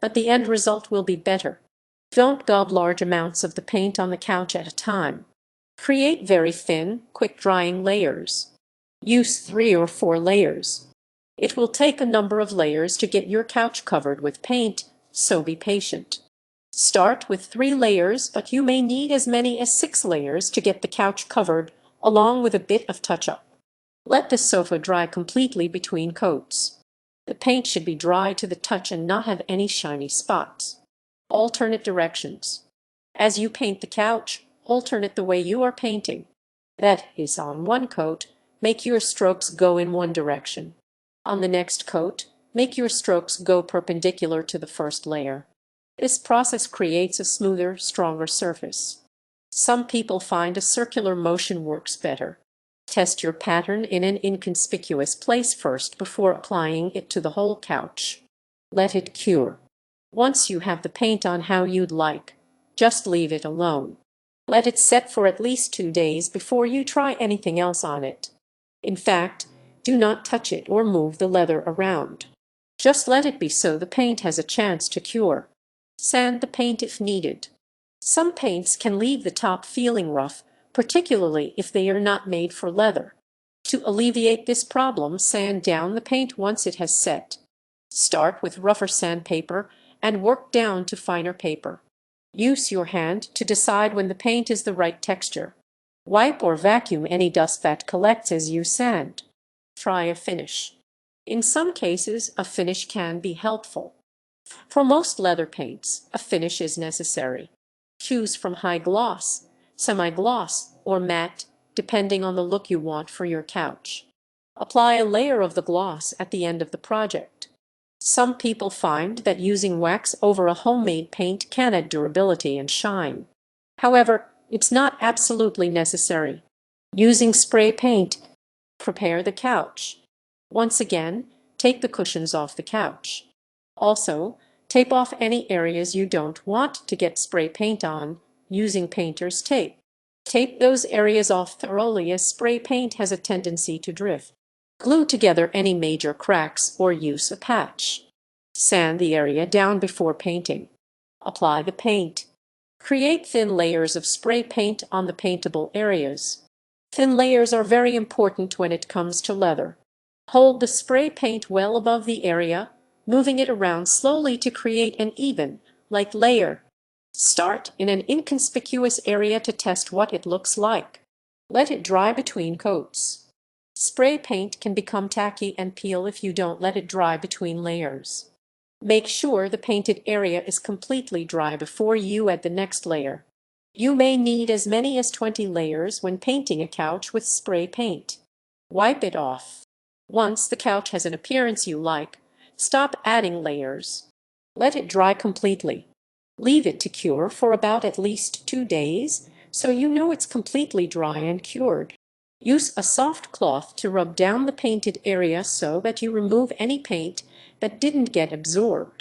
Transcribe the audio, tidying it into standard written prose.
but the end result will be better. Don't daub large amounts of the paint on the couch at a time. Create very thin, quick-drying layers. Use 3 or 4 layers. It will take a number of layers to get your couch covered with paint, so be patient. Start with 3 layers, but you may need as many as 6 layers to get the couch covered, along with a bit of touch-up. Let the sofa dry completely between coats. The paint should be dry to the touch and not have any shiny spots. Alternate directions. As you paint the couch, alternate the way you are painting. That is, on one coat, make your strokes go in one direction. On the next coat, make your strokes go perpendicular to the first layer. This process creates a smoother, stronger surface. Some people find a circular motion works better. Test your pattern in an inconspicuous place first before applying it to the whole couch. Let it cure. Once you have the paint on how you'd like, just leave it alone. Let it set for at least 2 days before you try anything else on it. In fact, do not touch it or move the leather around. Just let it be so the paint has a chance to cure. Sand the paint if needed. Some paints can leave the top feeling rough, particularly if they are not made for leather. To alleviate this problem, sand down the paint once it has set. Start with rougher sandpaper and work down to finer paper. Use your hand to decide when the paint is the right texture. Wipe or vacuum any dust that collects as you sand. Try a finish. In some cases, a finish can be helpful. For most leather paints, a finish is necessary. Choose from high gloss, semi-gloss, or matte, depending on the look you want for your couch. Apply a layer of the gloss at the end of the project. Some people find that using wax over a homemade paint can add durability and shine. However, it's not absolutely necessary. Using spray paint, prepare the couch. Once again, take the cushions off the couch. Also, tape off any areas you don't want to get spray paint on using painter's tape. Tape those areas off thoroughly as spray paint has a tendency to drift. Glue together any major cracks or use a patch. Sand the area down before painting. Apply the paint. Create thin layers of spray paint on the paintable areas. Thin layers are very important when it comes to leather. Hold the spray paint well above the area, moving it around slowly to create an even, light layer. Start in an inconspicuous area to test what it looks like. Let it dry between coats. Spray paint can become tacky and peel if you don't let it dry between layers. Make sure the painted area is completely dry before you add the next layer. You may need as many as 20 layers when painting a couch with spray paint. Wipe it off. Once the couch has an appearance you like, stop adding layers. Let it dry completely. Leave it to cure for about at least 2 days, so you know it's completely dry and cured. Use a soft cloth to rub down the painted area so that you remove any paint that didn't get absorbed.